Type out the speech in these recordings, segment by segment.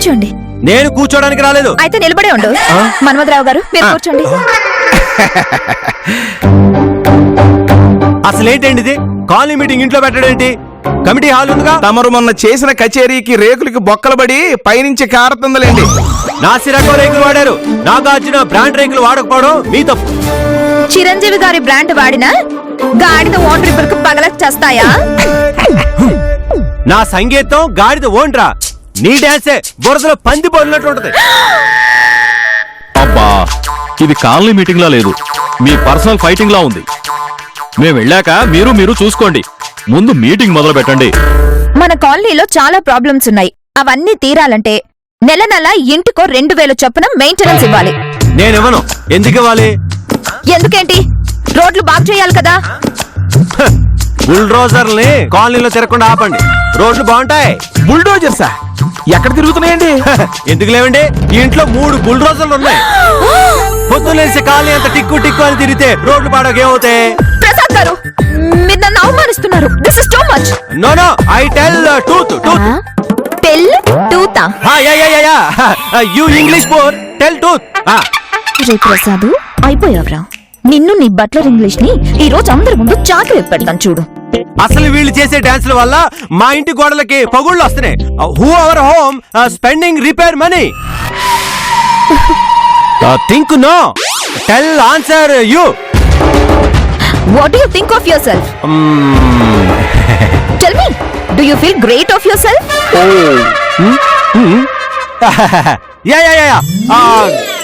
కూర్చోండి. నేను కూర్చోడానికి రాలేదు. అయితే నిలబడే ఉండు. మన్మథరావు గారు మీరు కూర్చోండి. అసలేంటండి ఇది? కాలనీ మీటింగ్ ఇంట్లో పెట్టడేంటి? కమిటీ హాల్ ఉందిగా. తమరు మొన్న చేసిన కచేరీకి రేకులకి బొక్కలు పైనుంచి కారుతుందిలేండి. నాసి రకం రేకులు వాడారు. నాగార్జున బ్రాండ్ రేకులు వాడకపోవడం మీ తప్పు. చిరంజీవి గారి బ్రాండ్ వాడినా గాడిద ఓన్ రిబ్బర్కు పగలకి చేస్తాయా? నా సంగీతం గాడిద ఓన్రా. నీ డాన్సే బురదలో పంది పోలినట్టు ఉంటది. అబ్బా, ఇది కాలనీ మీటింగ్ లా లేదు, మీ పర్సనల్ ఫైటింగ్ లా ఉంది. మేము వెళ్ళాక మీరు చూసుకోండి. ముందు మీటింగ్ మొదలు పెట్టండి. మన కాలనీలో చాలా ప్రాబ్లమ్స్ ఉన్నాయి. అవన్నీ తీరాలంటే నెల నెల ఇంటికో 2000 చొప్పున మెయింటెనెన్స్ ఇవ్వాలి. నేనివ్వను. ఎందుకు ఇవ్వాలి? ఎందుకేంటి? రోడ్లు బాగు చేయాలి కదా. బుల్డోజర్ని కాలనీలో తిరగకుండా ఆపండి. రోడ్లు బాగుంటాయి. బుల్డోజర్సా? ఎక్కడ తిరుగుతున్నాయండి? ఎందుకు లేవండి? ఈ ఇంట్లో 3 బుల్డోజర్లు ఉన్నాయి. పొద్దులేసి కాలనీ అంత టిక్కు టిక్కు అని తిరిగితే రోడ్లు పాడక ఏమవుతాయి? ప్రసాద్ గారు, మీరు నన్ను అవమానిస్తున్నారు. This is too much. No no, I tell truth. Tell ట్రూతా? You English poor, tell truth. రే ప్రసాద్, అయిపోయావురా. నిన్ను నీ బట్లర్ ఇంగ్లీష్ ని ఈ రోజు అందరి ముందు చాకి పెడతాను చూడు. అసలు వీళ్ళు చేసే డాన్సుల వల్ల మా ఇంటి గోడలకి పగుళ్ళు వస్తున్నాయి. Who our home spending repair money. Think no, tell answer you. What do you think of yourself? Tell me, do you feel great of yourself?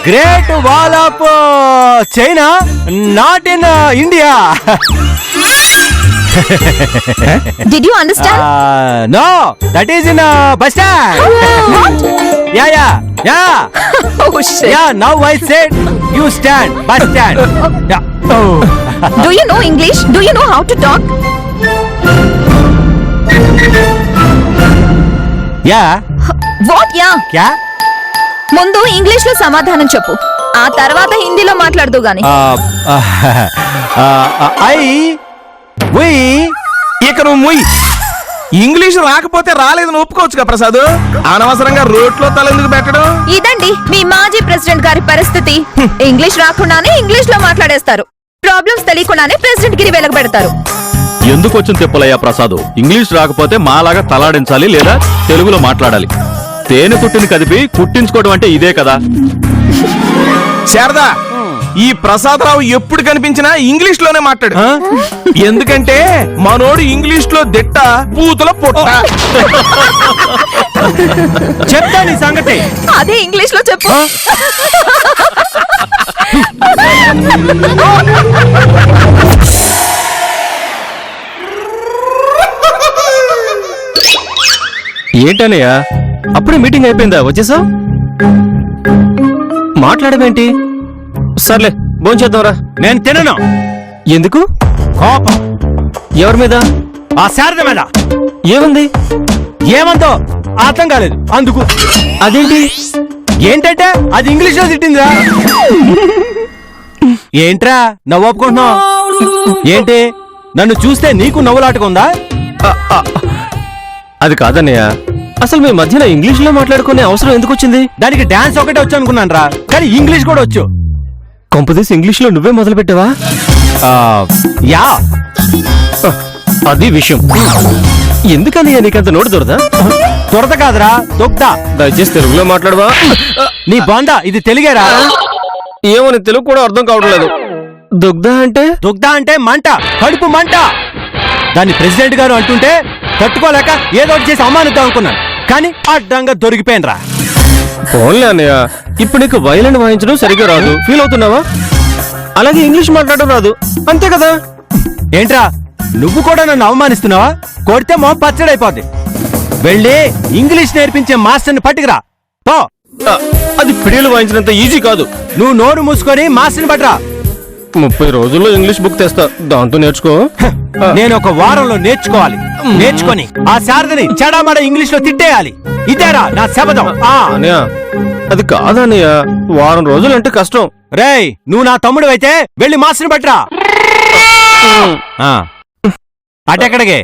Great wall of China, not in India. Did you understand? No, that is in bus stand. What? Yeah. Oh shit. Yeah, now I said you stand, bus stand. Yeah. Do you know English? Do you know how to talk? Yeah. What yeah? Kya? ముందు English లో సమాధానం చెప్పు, ఆ తర్వాత హిందీలో మాట్లాడదు గాని. ఇక నువ్వు ముయ్. ఇంగ్లీష్ రాకపోతే రాలేదని ఒప్పుకోవచ్చుగా ప్రసాద్. అనవసరంగా రోడ్లో తలెందుకు పెట్టడం? ఇదండి మీ మాజీ ప్రెసిడెంట్ గారి పరిస్థితి. ఇంగ్లీష్ రాకుండానే ఇంగ్లీష్ లో మాట్లాడేస్తారు. ప్రాబ్లమ్స్ తెలియకుండానే ప్రెసిడెంట్ గిరి వెలగబెడతారు. ఎందుకు వచ్చిన తిప్పలయ్యా ప్రసాద్? ఇంగ్లీష్ రాకపోతే మాలాగా తలాడించాలి లేదా తెలుగులో మాట్లాడాలి. తేనె తుట్టిని కదిపి కుట్టించుకోవడం అంటే ఇదే కదా. శారదా, ఈ ప్రసాదరావు ఎప్పుడు కనిపించినా ఇంగ్లీష్ లోనే మాట్లాడు. ఎందుకంటే మనోడు ఇంగ్లీష్ లో దిట్ట, పూతుల పొట్ట. చెప్తా నీ సంగతి. అదే ఇంగ్లీష్ లో చెప్పు. ఏంటనయ్యా, అప్పుడే మీటింగ్ అయిపోయిందా? వచ్చేసా మాట్లాడమేంటి? సర్లే భోంచేద్దాంరా. నేను తినను. ఎందుకు? కోపం. ఎవరి మీద? ఆ శారద మీద. ఏముంది? ఏమంతో అర్థం కాలేదు అందుకు. అదేంటి? ఏంటంటే అది ఇంగ్లీష్ లో తిట్టిందిరా. ఏంట్రా నవ్వు ఒప్పుకుంటున్నావు? ఏంటి, నన్ను చూస్తే నీకు నవ్వులాటకుందా? అది కాదన్నయ్య, అసలు మీ మధ్యన ఇంగ్లీష్ లో మాట్లాడుకునే అవసరం ఎందుకు వచ్చింది? దానికి డాన్స్ ఒకటే వచ్చు అనుకున్నాను రా, కానీ ఇంగ్లీష్ కూడా వచ్చు. కొంపదీసి ఇంగ్లీష్ లో నువ్వే మొదలు పెట్టావా? యా, అది విషయం. ఎందుకన్నయ్య నీకంత నోటు దొరదా? దొరద కాదురా, దొక్దా. దయచేసి తెలుగులో మాట్లాడవా? నీ బాందా, ఇది తెలుగేరా? ఏమో నీ తెలుగు కూడా అర్థం కావట్లేదు. దుగ్ధ అంటే? దుగ్ధ అంటే మంట, కడుపు మంట. దాన్ని ప్రెసిడెంట్ గారు అంటుంటే తట్టుకోలేక ఏదో చేసి అవమానిద్దాం అనుకున్నాను, కానీ అడ్డంగా దొరికిపోయినరా. ఫోన్లే అన్నయ్య, ఇప్పుడు నీకు వైలెన్ వాయించడం సరిగ్గా రాదు, ఫీల్ అవుతున్నావా? అలాగే ఇంగ్లీష్ మాట్లాడడం రాదు, అంతే కదా? ఏంట్రా నువ్వు కూడా నన్ను అవమానిస్తున్నావా? కొడితే మొహం పచ్చడైపోద్ది. వెళ్ళి ఇంగ్లీష్ నేర్పించే మాస్టర్ని పట్టుకురా పో. అది పిడియలు వాయించినంత ఈజీ కాదు. నువ్వు నోరు మూసుకొని మాస్టర్ని పట్టురా. 30 రోజుల్లో ఇంగ్లీష్ బుక్ తెస్తా, దాంతో నేర్చుకో. నేను ఒక వారంలో నేర్చుకోవాలి. నేర్చుకొని ఆ శారదని చెడామడ ఇంగ్లీష్ లో తిట్టేయాలి. ఇదేరా నా శపథం. అన్నయ్య అది కాదన్నయ్య, వారం రోజులంటే కష్టం. రేయ్, నువ్వు నా తమ్ముడు అయితే వెళ్ళి మాస్టర్ని పట్టురా. అటెక్కడికి?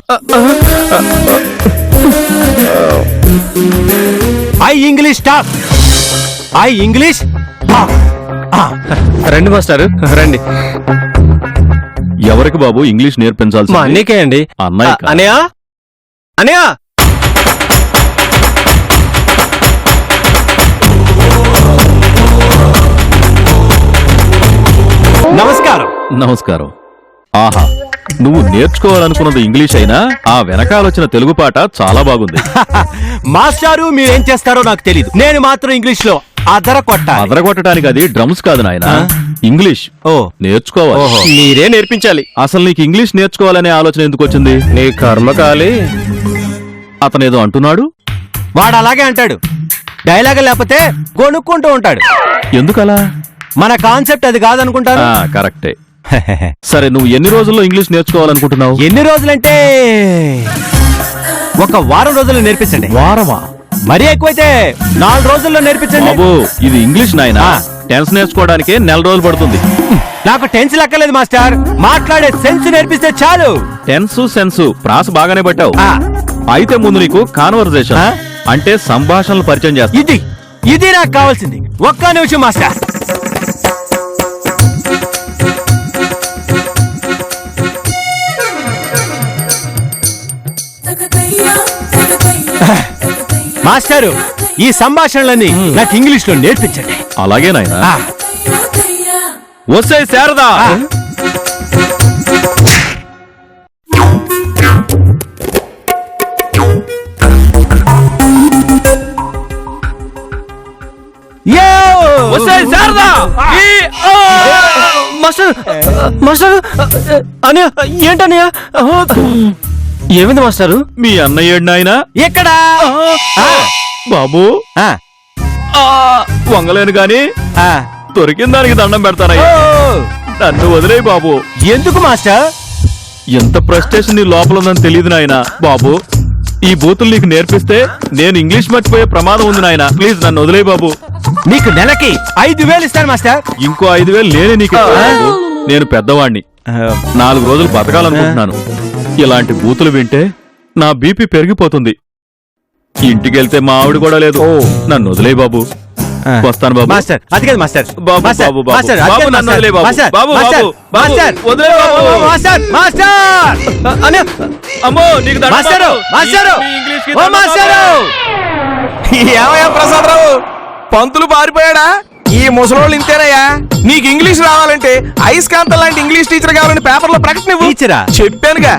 I English talk. I English talk. రండి మాస్టారు రండి. ఎవరికి బాబు ఇంగ్లీష్ నేర్పించాల్సి? మా అన్నయ్యకే అండి. అన్నయ్య అనయా అనయా నమస్కారం. నమస్కారం. ఆహా, నువ్వు నేర్చుకోవాలనుకున్నది ఇంగ్లీష్ అయినా ఆ వెనకాలొచ్చిన తెలుగు పాట చాలా బాగుంది. మాస్టారు మీరేం చేస్తారో నాకు తెలీదు, నేను మాత్రం ఇంగ్లీష్ లో అదరకొట్టాలి. అదరగొట్టడానికి అది డ్రమ్స్ కాదు నాయన, ఇంగ్లీష్. ఓ నేర్చుకోవాలి. మీరే నేర్పించాలి. అసలు నీకు ఇంగ్లీష్ నేర్చుకోవాలనే ఆలోచన ఎందుకు వచ్చింది? నీ కర్మకాలి. అతనేదో అంటున్నాడు. వాడు అలాగే అంటాడు, డైలాగ్ లేకపోతే కొనుక్కుంటూ ఉంటాడు. ఎందుకలా? మన కాన్సెప్ట్ అది కాదనుకుంటాను. కరెక్టే. సరే, నువ్వు ఎన్ని రోజుల్లో ఇంగ్లీష్ నేర్చుకోవాలనుకుంటున్నావు? ఎన్ని రోజులంటే ఒక వారం రోజుల్లో నేర్పించండి. వారమా? మరీ ఎక్కువైతే 4 రోజుల్లో నేర్పించండి. బాబు, ఇది ఇంగ్లీష్ నాయనా. టెన్స్ నేర్చుకోవడానికి 4 రోజులు పడుతుంది. నాకు టెన్స్ లెక్కలేదు మాస్టర్, మాట్లాడే సెన్స్ నేర్పిస్తే చాలు. టెన్స్ సెన్స్ ప్రాస బాగానే పట్టావు. ఆ, అయితే ముందు నీకు కాన్వర్జేషన్ అంటే సంభాషణలు పరిచయం చేస్తా. ఇది నాకు కావాల్సింది. ఒక్క నిమిషం మాస్టర్. మాస్టారు, ఈ సంభాషణలన్నీ నాకు ఇంగ్లీష్ లో నేర్పించండి. అలాగే నాయనా. ఆ, వస్తే శారదా. యో! వస్తే శారదా. మాస్టర్ మాస్టర్ అనయా ఏంటనయా? ఏమైంది మాస్టారు? మీ అన్నయ్య నాయనా ఎక్కడ? బాబు. ఆ, వంగలేను గాని ఆ. దొరికిన దానికి దండం పెడతానయ్యా. ఓ! నన్ను వదిలేయ్ బాబు. ఎందుకు మాస్టర్? ఎంత ప్రెస్టేషన్ నీ లోపల ఉందని తెలియదు నాయనా. బాబు, ఈ బూతులు నీకు నేర్పిస్తే నేను ఇంగ్లీష్ మర్చిపోయే ప్రమాదం ఉంది నాయనా. ప్లీజ్ నన్ను వదిలేయ్ బాబు. నీకు నెలకి 5,000 ఇస్తాను మాస్టర్. ఇంకో 5,000 నేనే నీకు ఇస్తాను బాబు. నేను పెద్దవాణ్ణి, 4 రోజులు బతకాలనుకుంటున్నాను. ఇలాంటి బూతులు వింటే నా బీపీ పెరిగిపోతుంది. ఇంటికెళ్తే మా ఆవిడ కూడా లేదు. నన్ను వదిలేయ్ బాబు. వస్తాను బాబు. మాస్టర్ అది కాదు మాస్టర్. బాబు, మాస్టర్, బాబు, బాబు. మాస్టర్, అది బాబు, కాదు నన్ను మాస్టర్. వదిలేయ్ బాబు. మాస్టర్, బాబు, మాస్టర్, బాబు, బాబు. మాస్టర్, వదిలేయ్ బాబు. Master, master. అనయా అమ్మో, నీకు దండం మాస్టరు, బాబు. మాస్టరు, ఈ ఇంగ్లీష్కి ఓ దండం మాస్టరు. బాబు. ఏమయ్యా ప్రసాదరావు, పంతులు పారిపోయాడా? ఈ ముసలోళ్ళు ఇంతేనయ్యా. నీకు ఇంగ్లీష్ రావాలంటే అయస్కాంతం లాంటి ఇంగ్లీష్ టీచర్ కావాలని పేపర్లో ప్రకటన ఇవ్వు. టీచరా? చెప్పానుగా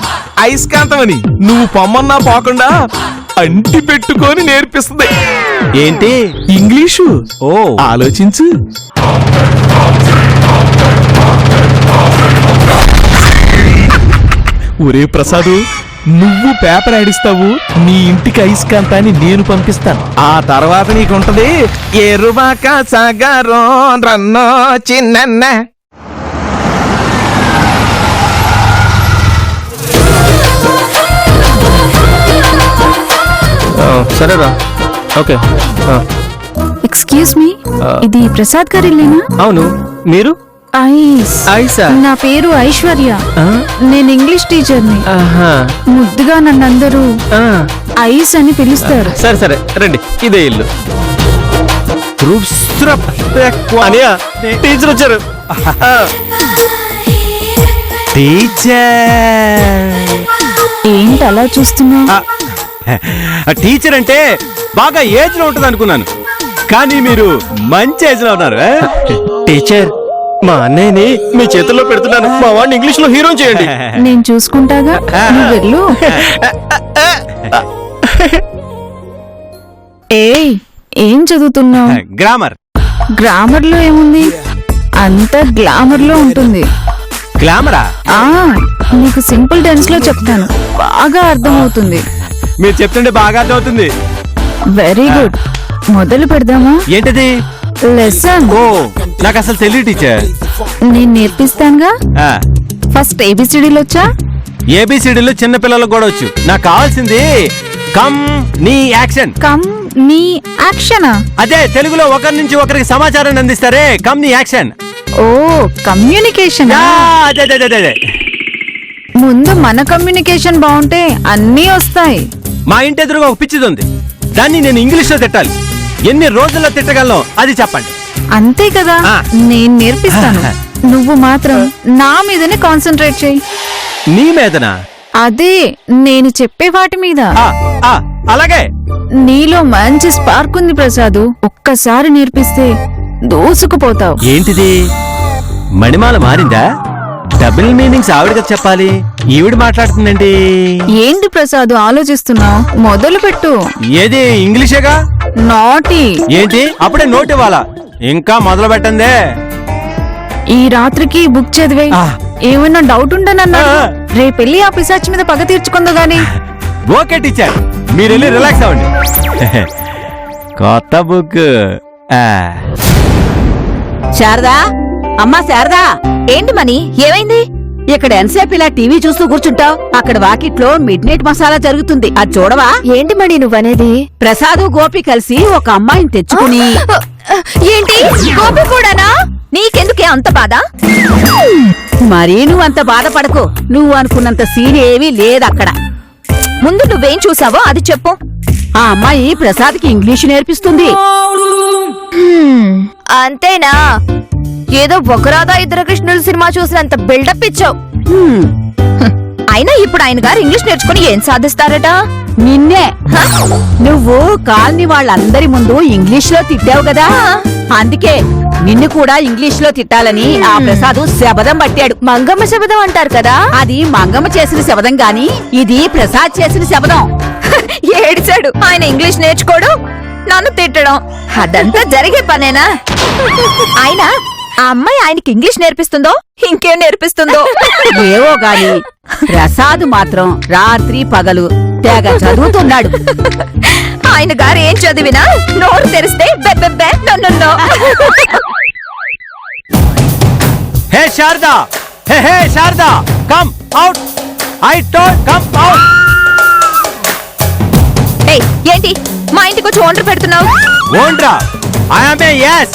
అయస్కాంతం అని. నువ్వు పొమ్మన్నా పోకుండా అంటి పెట్టుకొని నేర్పిస్తుంది. ఏంటి ఇంగ్లీషు? ఓ ఆలోచించు. ఒరే ప్రసాదు, నువ్వు పేపర్ ఆడిస్తావు, నీ ఇంటికి అయస్కాంతాన్ని నేను పంపిస్తాను. ఆ తర్వాత నీకుంటది ఎరువాక సాగరో రన్నో చిన్న. సరేరా, ఓకే. ఎక్స్క్యూజ్ మీ, ఇది ప్రసాద్ గారి ఇల్లేనా? అవును, మీరు? ఐస్. ఐసా? నా పేరు ఐశ్వర్య. నేను ఇంగ్లీష్ టీచర్ని. ఆహా. ముద్దుగా నన్ను అందరూ ఆ. ఐస్ అని పిలుస్తారు. సరే సరే రండి, ఇదే ఇల్లు. అనయా టీచర్ వచ్చారు. టీచర్. ఏంటి అలా చూస్తున్నావు? టీచర్ అంటే బాగా ఏజ్ లో ఉంటుంది అనుకున్నాను, కానీ మీరు మంచి ఏజ్ లో ఉన్నారు. టీచర్, మా అన్నయ్యని మీ చేతుల్లో పెడుతున్నాను. మా వాడిని ఇంగ్లీష్ లో హీరో చేయండి. నేను చూసుకుంటాగా, నువ్వు వెళ్ళు. ఏయ్, ఏం చదువుతున్నావు? గ్రామర్. గ్రామర్ లో ఏముంది? అంత గ్లామర్ లో ఉంటుంది. గ్లామరా? ఆ, నీకు సింపుల్ టెన్స్ లో చెప్తాను, బాగా అర్థమవుతుంది. మీరు చెప్తుంటే బాగా అర్థమవుతుంది. Very good. మొదలు పెడదామా? ఏంటది? లెసన్. ఓ, నాకు అసలు తెలియదు టీచర్. నేను నేర్పిస్తానుగా. ఫస్ట్ ఏబిసిడీలు వచ్చా? ఏబిసిడీలు చిన్న పిల్లలకు కూడా వచ్చు. నాకు కావాల్సింది కమ్ నీ యాక్షన్. కమ్ నీ యాక్షనా? అదే తెలుగులో ఒకరి నుంచి ఒకరికి సమాచారాన్ని అందిస్తారే, కమ్ నీ యాక్షన్. ఓ, కమ్యూనికేషన్. అదే అదే అదే అదే. ముందు మన కమ్యూనికేషన్ బాగుంటే అన్నీ వస్తాయి. మా ఇంటి ఎదురుగా ఒక పిచ్చిది ఉంది, దాన్ని నేను ఇంగ్లీష్ లో తిట్టాలి. ఎన్ని రోజుల్లో తిట్టగలను అది చెప్పండి. అంతే కదా, ఆ. నేను నేర్పిస్తాను. నువ్వు మాత్రం నా మీదనే కాన్సన్ట్రేట్ చేయి. నీ మీదనా? అదే నేను చెప్పే వాటి మీద. ఆ, ఆ, అలాగే. నీలో మంచి స్పార్క్ ఉంది ప్రసాదు. ఒక్కసారి నేర్పిస్తే దూసుకుపోతావు. ఏంటిది? మణిమాల మారిందా? డబుల్ మీనింగ్స్ ఆవిడ కదా చెప్పాలి, ఈవిడ మాట్లాడుతుందండి. ఏంటి ప్రసాదు ఆలోచిస్తున్నావు? మొదలు పెట్టు. ఏది ఇంగ్లీషేగా? నాటి. ఏంటి అప్పుడే నోట్ ఇవ్వాలా? ఇంకా మొదలు పెట్టందే. ఈ రాత్రికి బుక్ చదివే. ఆ. ఏమైనా డౌట్ ఉండనన్నా ఆ. రేపెళ్ళి ఆ పిశాచి మీద పగ తీర్చుకుందో గాని. ఓకే టీచర్, మీరు వెళ్ళి రిలాక్స్ అవ్వండి. కొత్త బుక్. శారదా, అమ్మా శారదా, ఏంటి మని, ఏమైంది? ఇక్కడ ఎంతసేపు ఇలా టీవీ చూస్తూ కూర్చుంటావు? అక్కడ వాకిట్లో మిడ్ నైట్ మసాలా జరుగుతుంది, అది చూడవా? ఏంటి మణి నువ్వనేది? ప్రసాదు గోపి కలిసి ఒక అమ్మాయిని తెచ్చుకుని. ఏంటి గోపి కూడానా? నీకెందుకే అంత బాధ? మరీ నువ్వంత బాధపడకు, నువ్వు అనుకున్నంత సీన్ ఏమీ లేదక్కడ. ముందు నువ్వేం చూసావో అది చెప్పు. ఆ అమ్మాయి ప్రసాద్కి ఇంగ్లీషు నేర్పిస్తుంది. అంతేనా? ఏదో ఒకరాదా ఇద్దరు కృష్ణుల సినిమా చూసినంత బిల్డప్ ఇచ్చావు. హ్మ్, అయినా ఇప్పుడు ఆయన గారు ఇంగ్లీష్ నేర్చుకుని ఏం సాధిస్తారట? నిన్నే. నువ్వు కాలనీ వాళ్ళందరి ముందు ఇంగ్లీష్ లో తిట్టావు కదా, అందుకే నిన్ను కూడా ఇంగ్లీష్ లో తిట్టాలని ఆ ప్రసాదు శబదం పట్టాడు. మంగమ్మ శబదం అంటారు కదా. అది మంగమ్మ చేసిన శబదం గాని ఇది ప్రసాద్ చేసిన శబదం. ఏడిచాడు. ఆయన ఇంగ్లీష్ నేర్చుకోడు, నన్ను తిట్టడం, అదంతా జరిగే పనేనా? ఆయన ఆ అమ్మాయి ఆయనకి ఇంగ్లీష్ నేర్పిస్తుందో ఇంకేం నేర్పిస్తుందో? ఏవో గాని ప్రసాద్ మాత్రం రాత్రి పగలు తెగ చదువుతున్నాడు. ఆయన గారు ఏం చదివినా నోరు తెరిస్తే బెబ్బెబ్బే నన్ను. Hey Sharada, hey Sharada, come out. I told come out. ఏయ్, ఏంటి మా ఇంటికి వచ్చి ఓండ్రు పెడుతున్నావు? ఓండ్రా? I am a yes.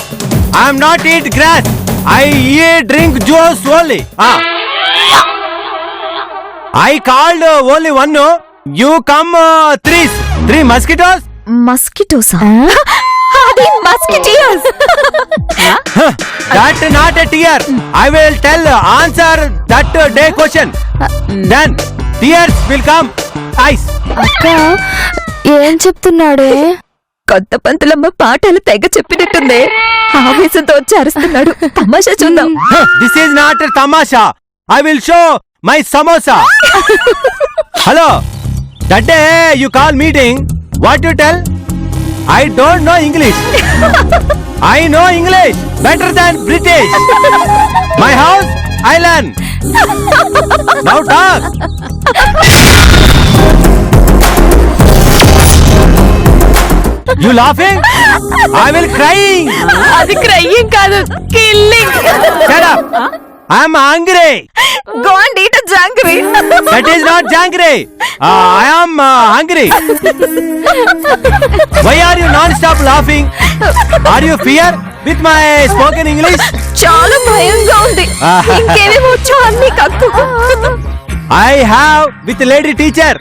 I am not eat grass. I eat drink juice only. I called only one. You come three mosquitoes. మస్కిటోసా? అది మస్కిటియోస్. That not a tear. I will tell answer that day question. Then tears will come. Ice. అక్క ఏం చెప్తున్నాడే? కొత్త పంతులమ్మ పాటలు తెగ చెప్పినట్టుందే. ఆవేశంతో వచ్చి అరుస్తున్నాడు. తమాషా చూద్దాం. This is not a tamasha. I will show my samosa. Hello. That day you call meeting. What you tell? I don't know English. I know English better than British. My house, I learn. Now talk. You laughing? I will crying. అది crying కాదు, killing. Shut up. I am hungry. Go and eat a jangri. That is not jangri. I am hungry. Why are you non-stop laughing? Are you fear with my spoken English? చాలా భయంగా ఉంది. ఇంకేమేమి వచ్చో అన్ని కక్కు. I have with lady teacher.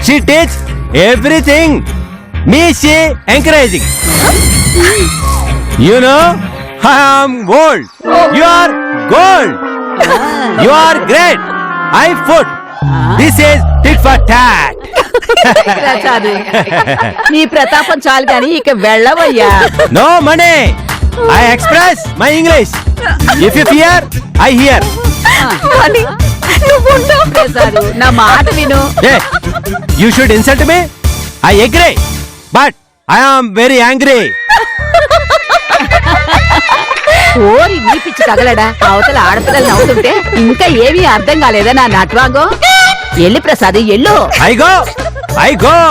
She teach everything. Me she encouraging. You know, I am gold. You are gold. You are great. I foot. This is tit for tat. Prasad, నీ ప్రతాపం చాలు గాని ఇక వెళ్ళవయ్యా. No money. I express my English. If you fear, I hear. అని నువ్వు ఉండవు. ప్రసాద్, నా మాట విను. Hey, you should insult me. I agree. But I am very angry. ఓరి నీ పిచ్చి తగలడా, అవతల ఆడపిల్లలు నవ్వుతుంటే ఇంకా ఏమీ అర్థం కాలేదా నా నట్వాగో? ఎల్లి ప్రసాద్ ఎల్లు. I go.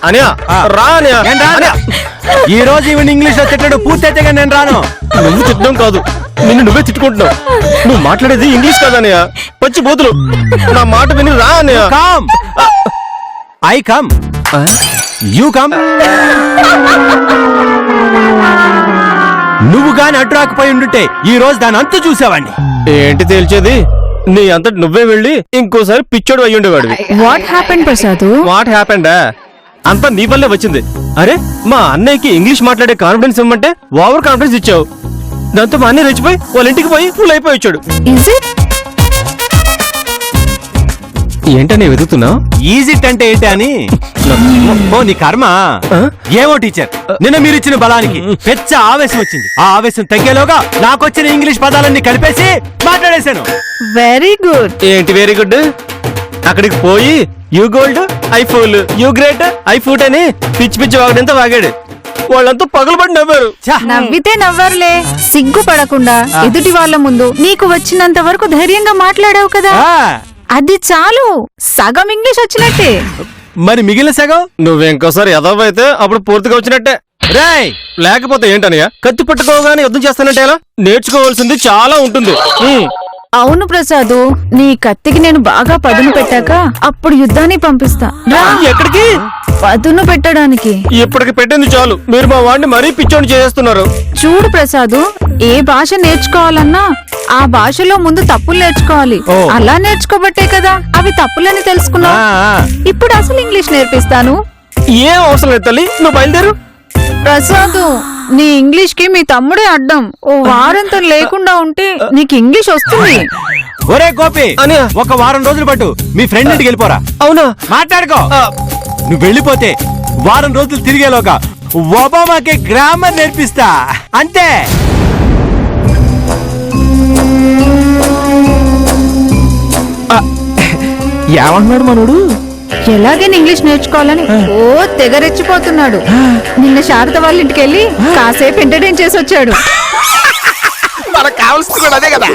అనియా రా అనియా. నేను రాను. ఈ రోజు ఈవెన్ ఇంగ్లీష్ లో తిట్టడు పూర్తయితే కానీ నేను రాను. నువ్వు తిట్టడం కాదు, నిన్ను నువ్వే తిట్టుకుంటున్నావు. నువ్వు మాట్లాడేది ఇంగ్లీష్ కాదనియా, పచ్చి బూతులు. నా మాట విని రా అనియా. Come. I come. You come. నువ్వు గాని అడ్డు రాకపోయి ఉండుంటే ఈ రోజు దాని అంతు చూసావాడిని. ఏంటి తేల్చేది? నీ అంతటి నువ్వే వెళ్ళి ఇంకోసారి పిచ్చోడు అయ్యుండేవాడివి. What happened Prasad? వాట్ హ్యాపెండా? అంతా నీ వల్లే వచ్చింది. అరే మా అన్నయ్యకి ఇంగ్లీష్ మాట్లాడే కాన్ఫిడెన్స్ ఇవ్వమంటే ఓవర్ కాన్ఫిడెన్స్ ఇచ్చావు. దాంతో మా అన్నయ్య రెచ్చిపోయి వాళ్ళ ఇంటికి పోయి ఫుల్ అయిపోయి వచ్చాడు. Is it? ఏంటనే వెతుకుతున్నావు? ఈజిట్ అంటే ఏంటి అని. ఓ నీ కర్మ. ఏమో టీచర్, నిన్న మీరు ఇచ్చిన బలానికి పెద్ద ఆవేశం వచ్చింది. ఆ ఆవేశం తగ్గేలోగా నాకొచ్చిన ఇంగ్లీష్ పదాలన్నీ కలిపేసి మాట్లాడేశాను. Very good. ఏంటి వెరీ గుడ్? అక్కడికి పోయి you gold I fool, you great I foot అని పిచ్చి పిచ్చి వాగడంతా వాగాడు. వాళ్ళంతా పగలబడి నవ్వారు. ఛా! నవ్వితే నవ్వరులే, సిగ్గుపడకుండా ఎదుటి వాళ్ళ ముందు నీకు వచ్చినంత వరకు ధైర్యంగా మాట్లాడావు కదా, ఆ, అది చాలు. సగం ఇంగ్లీష్ వచ్చినట్టే. మరి మిగిలిన సగం నువ్వు ఇంకోసారి ఎదవ అయితే అప్పుడు పూర్తిగా వచ్చినట్టే. రేయ్. లేకపోతే ఏంటనయ్య, కత్తి పట్టుకోగానే యుద్ధం చేస్తానంటే ఎలా? నేర్చుకోవాల్సింది చాలా ఉంటుంది. అవును ప్రసాదు, నీ కత్తికి నేను బాగా పదును పెట్టాక అప్పుడు యుద్ధాన్ని పంపిస్తా. రా, ఎక్కడికి? పదును పెట్టడానికి. ఇప్పటికి పెట్టింది చాలు. మీరు మా వాడిని మరీ పిచ్చోని చేస్తున్నారు. చూడు ప్రసాదు, ఏ భాష నేర్చుకోవాలన్నా ఆ భాషలో ముందు తప్పులు నేర్చుకోవాలి. ఓ. అలా నేర్చుకోబట్టే కదా అవి తప్పులని ఆ, తెలుసుకున్నావు. ఆ. ఇప్పుడు అసలు ఇంగ్లీష్ నేర్పిస్తాను. ఏం అవసరం లేదు తల్లి, నువ్వు బయలుదేరు. ప్రసాదు, నీ ఇంగ్లీష్ కి మీ తమ్ముడే అడ్డం. ఓ వారంతో లేకుండా ఉంటే నీకు ఇంగ్లీష్ వస్తుంది. ఒరే గోపి, అన్నయ్య. ఒక వారం రోజులు పట్టు మీ ఫ్రెండ్ ఇంటికి వెళ్ళిపోరా. అవునా? మాట్లాడుకో. నువ్వు వెళ్ళిపోతే వారం రోజులు తిరిగేలోగా ఒబామాకి గ్రామర్ నేర్పిస్తా. అంతే. ఏమంటున్నాడు మనోడు? ఎలాగైనా ఇంగ్లీష్ నేర్చుకోవాలని ఓ తెగ రెచ్చిపోతున్నాడు. నిన్న శారద వాళ్ళ ఇంటికి వెళ్ళి కాసేపు ఎంటర్టైన్ చేసి వచ్చాడు. మనకు కావాల్సింది కూడా అదే కదా.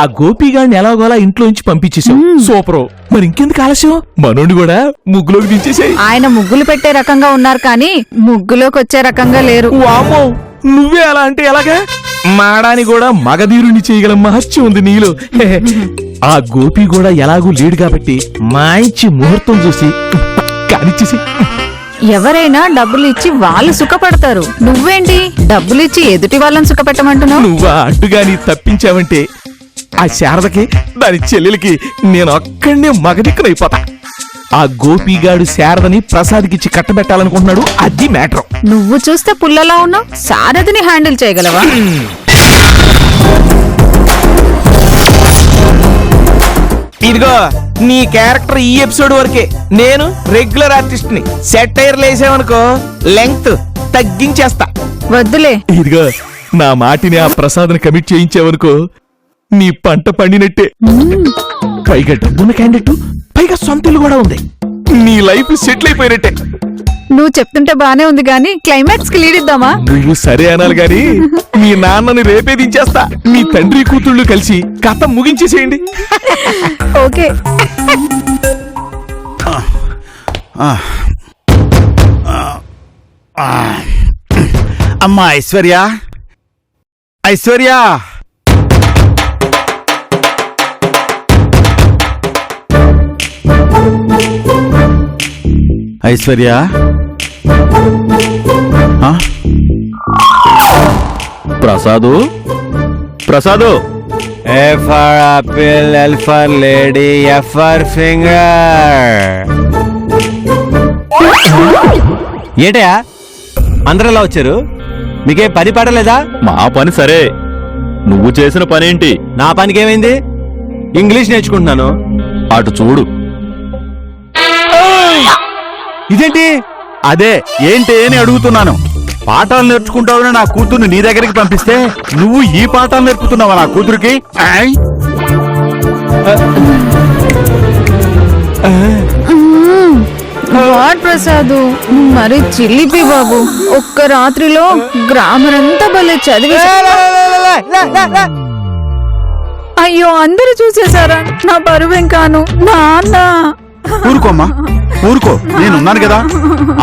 ఆ గోపిగాడిని ఎలాగోలా ఇంట్లోంచి పంపించేసావు. సూపర్. మరి ఇంకెందుకు ఆలస్యం? మనోడిని కూడా ముగ్గులోకి దించేసాయి. ఆయన ముగ్గులు పెట్టే రకంగా ఉన్నారు కానీ ముగ్గులోకి వచ్చే రకంగా లేరు. వామ్మో, నువ్వే అలా అంటే ఎలాగా? మాడాని కూడా మగధీరుని చేయగల మహత్యం ఉంది నీలో. ఆ గోపి కూడా ఎలాగూ లేడు కాబట్టి మంచి ముహూర్తం చూసి కానిచ్చేసి. ఎవరైనా డబ్బులు ఇచ్చి వాళ్ళు సుఖపడతారు. నువ్వేంటి డబ్బులు ఇచ్చి ఎదుటి వాళ్ళని సుఖపెట్టమంటున్నావు? నువ్వు అడ్డుగాని తప్పించావంటే ఆ శారదకి దాని చెల్లెలకి నేను అక్కడనే మగదిక్కనైపోతా. ఆ గోపిగాడు శారదని ప్రసాద్కిచ్చి కట్టబెట్టాలనుకుంటున్నాడు. అది మ్యాటర్. నువ్వు చూస్తే పుల్లలా ఉన్నావు, శారదని హ్యాండిల్ చేయగలవా? ఇదిగో నీ క్యారెక్టర్ ఈ ఎపిసోడ్ వరకే. నేను రెగ్యులర్ ఆర్టిస్ట్ ని. సెటైర్లు వేసావనుకో లెంగ్త్ తగ్గించేస్తా. వద్దులే. ఇదిగో నా మాటిని ఆ ప్రసాద్ని కమిట్ చేయించావనుకో నీ పంట పండినట్టే. పైగా డబ్బున్న క్యాండిడేట్, పైగా సొంత ఇల్లు కూడా ఉంది. నీ లైఫ్ సెటిల్ అయిపోయినట్టే. నువ్వు చెప్తుంటే బానే ఉంది గానీ క్లైమాక్స్ కి లీడ్ ఇద్దామా? నువ్వు సరే అనాలి గాని మీ నాన్నని రేపే దించేస్తా. మీ తండ్రి కూతుళ్ళు కలిసి కథ ముగించేసేయండి. ఓకే. అమ్మా Aishwarya, Aishwarya, Aishwarya, Prasad, Prasad. A for apple, L for lady, F for finger. ఏంటయా అందరూ ఎలా వచ్చారు? మీకేం పని పడలేదా? మా పని సరే, నువ్వు చేసిన పనేంటి? నా పనికి ఏమైంది? ఇంగ్లీష్ నేర్చుకుంటున్నాను. అటు చూడు. ఇదేంటి? అదే ఏంటి అని అడుగుతున్నాను. పాఠాలు నేర్చుకుంటావని నా కూతుర్ని నీ దగ్గరికి పంపిస్తే నువ్వు ఈ పాఠాలు నేర్పుతున్నావా నా కూతురికి? ఆయ్? వాట్ ప్రసాదు, మరి చిల్లిపి బాబు ఒక్క రాత్రిలో గ్రామర్ అంతా భలే చదివి. అయ్యో, అందరూ చూసేశారా? నా పరువేం కాను. నాన్న, ఊరుకోమ్మా, ఊరుకో. నేనున్నాను కదా.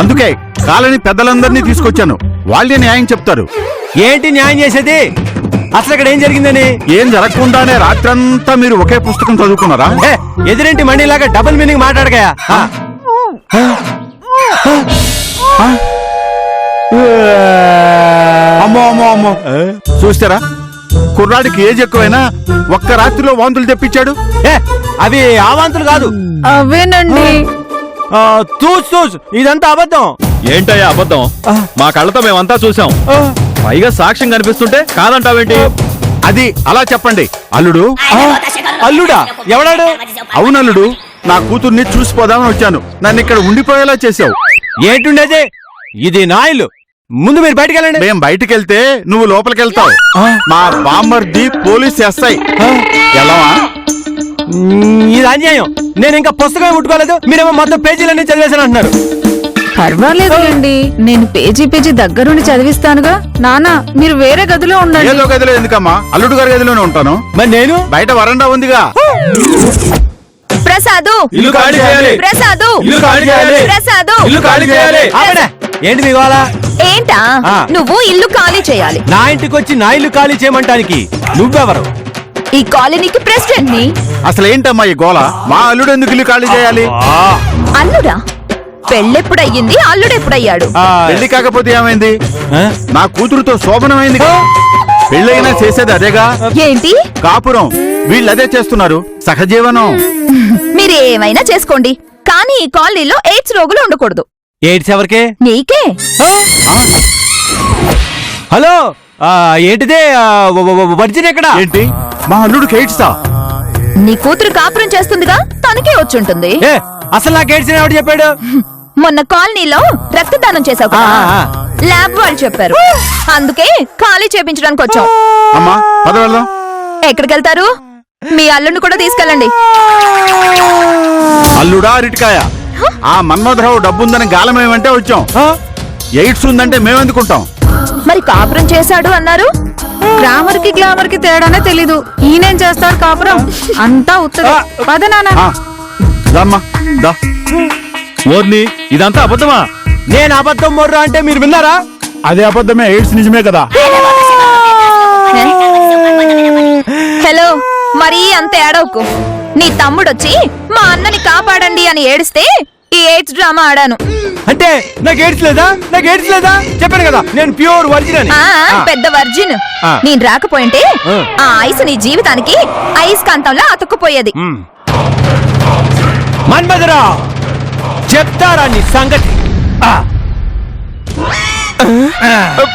అందుకే కాలనీ పెద్దలందరినీ తీసుకొచ్చాను. వాళ్ళే న్యాయం చెప్తారు. ఏంటి న్యాయం చేసేది? అసలు ఇక్కడ ఏం జరిగిందని? ఏం జరగకుండానే రాత్రంతా మీరు ఒకే పుస్తకం చదువుకున్నారా? ఏ, ఎదురింటి మండిలాగా డబుల్ మీనింగ్ మాట్లాడకయా. అమ్మో అమ్మో అమ్మో, చూస్తారా? కుర్రాడికి ఏజ్ ఎక్కువైనా ఒక్క రాత్రిలో వాంతులు తెప్పించాడు. అవి ఆవాంతులు కాదు. అవేనండి. తూచ్ తూచ్ ఇదంతా అబద్ధం. ఏంటయ్యా అబద్ధం? మా కళ్ళతో మేమంతా చూసాం. ఆ, పైగా సాక్ష్యం కనిపిస్తుంటే కాదంటావేంటి? అది అలా చెప్పండి అల్లుడు. ఆ, అల్లుడా ఎవడాడు? అవునల్లుడు, నా కూతుర్ని చూసిపోదామని వచ్చాను. నన్ను ఇక్కడ ఉండిపోయేలా చేసావు. ఏంటుండేది? ఇది నా ఇల్లు. ముందు మీరు బయటికి వెళ్ళండి. మేం బయటికెళ్తే నువ్వు లోపలికెళ్తావు. మా బామ్మర్ది పోలీస్ ఎస్ఐ. వెళ్ళవా? ఇది అన్యాయం. నేను ఇంకా పుస్తకం ముట్టుకోలేదు, మీరేమో మొత్తం పేజీలన్నీ చదివేశాను అంటున్నారు. పర్వాలేదులేండి, నేను పేజీ దగ్గరుండి చదివిస్తానుగా. నానా మీరు వేరే గదిలో ఉండండి. ఏదో గదిలో ఎందుకమ్మా, అల్లుడు గారి గదిలోనే ఉంటాను. మరి నేను బయట వరండా ఉందిగా. ప్రసాదు ఇల్లు ఖాళీ చేయాలి. ప్రసాదు ఇల్లు ఖాళీ చేయాలి. ప్రసాదు ఇల్లు ఖాళీ చేయాలి. ఆపండి. ఏంటి మీ గోల? ఏంటా ఆ. నువ్వు ఇల్లు ఖాళీ చేయాలి. నా ఇంటికి వచ్చి నా ఇల్లు ఖాళీ చేయమంటానికి నువ్వెవరు? ఈ కాలనీకి ప్రెసిడెంట్ ని. అసలు ఏంటమ్మా ఈ గోల? మా అల్లుడు ఎందుకు ఇల్లు ఖాళీ చేయాలి? అల్లుడా? పెళ్ళెప్పుడయ్యింది, అల్లుడెప్పుడయ్యాడు? పెళ్లి కాకపోతే ఏమైంది? ఆ? నా కూతురుతో శోభనమైంది. పెళ్ళైనా చేసేది అదేగా, ఏంటి? కాపురం. వీళ్ళదే చేస్తున్నారు, సహజీవనం. మీరు ఏమైనా చేసుకోండి, కానీ ఈ కాలనీలో ఎయిడ్స్ రోగులు ఉండకూడదు. ఎయిడ్స్ ఎవరికే? నీకే. హలో, ఏంటిదే? వర్జిన్ ఎక్కడ? ఏంటి మా అల్లుడు కేట్సా? నీ కూతురు కాపురం చేస్తుందిగా, తనకే వచ్చుంటుంది. ఏ, అసలు నాకు ఎయిడ్స్ అని ఎవడు చెప్పాడు? మొన్న కాలనీలో రక్తదానం చేసావు కదా, ఆ, ఆ. ల్యాబ్ వాళ్ళు చెప్పారు. అందుకే ఖాళీ చేపించడానికి వచ్చాం. అమ్మా పద వెళ్దాం. ఎక్కడికి వెళ్తారు? మీ అల్లుడిని కూడా తీసుకెళ్ళండి. అల్లుడా అరిటికాయ, ఆ మన్మధరావు డబ్బుందని గాలమేమంటే వచ్చాం. ఆ? ఎయిడ్స్ ఉందంటే మేమెందుకుంటాం? మరి కాపురం చేశాడు అన్నారు. గ్రామర్ కి గ్లామర్ కి తేడానే తెలీదు. ఈయనేం చేస్తాడు కాపురం? అంతా ఉత్తదే. పద నాన్న. ఆ, దమ్మా దా. ఓర్ని ఇదంతా అబద్ధమా? నేను అబద్ధం మొర్రా అంటే మీరు విన్నారా? అదే అబద్ధమే, ఎయిడ్స్ నిజమే కదా. హలో, మరీ అంత ఏడవకు. నీ తమ్ముడొచ్చి మా అన్నని కాపాడండి అని ఏడిస్తే ఈ ఎయిడ్స్ డ్రామా ఆడాను. అంటే నాకు ఎయిడ్స్ లేదా? నాకు ఎయిడ్స్ లేదా? చెప్పాను కదా నేను ప్యూర్ వర్జిన్ అని. పెద్ద వర్జిన్. ఆ. నేను రాకపోయింటే ఆ. ఆ ఐస్ నీ జీవితానికి అయస్కాంతంలో అతుక్కుపోయేది. మన్మధరా, చెప్తారా నీ సంగతి?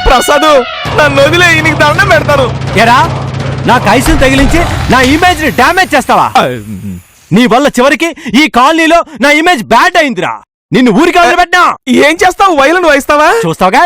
ప్రసాదు నన్ను వదిలే, నీకు దండం పెడతాను. ఎరా, నాకు ఐసులు తగిలించి నా ఇమేజ్ ని డ్యామేజ్ చేస్తావా? నీ వల్ల చివరికి ఈ కాలనీలో నా ఇమేజ్ బ్యాడ్ అయిందిరా. నిన్ను ఊరికి వదిలిపెట్టినా. ఏం చేస్తావు? వైలెన్ వాయిస్తావా? చూస్తావుగా?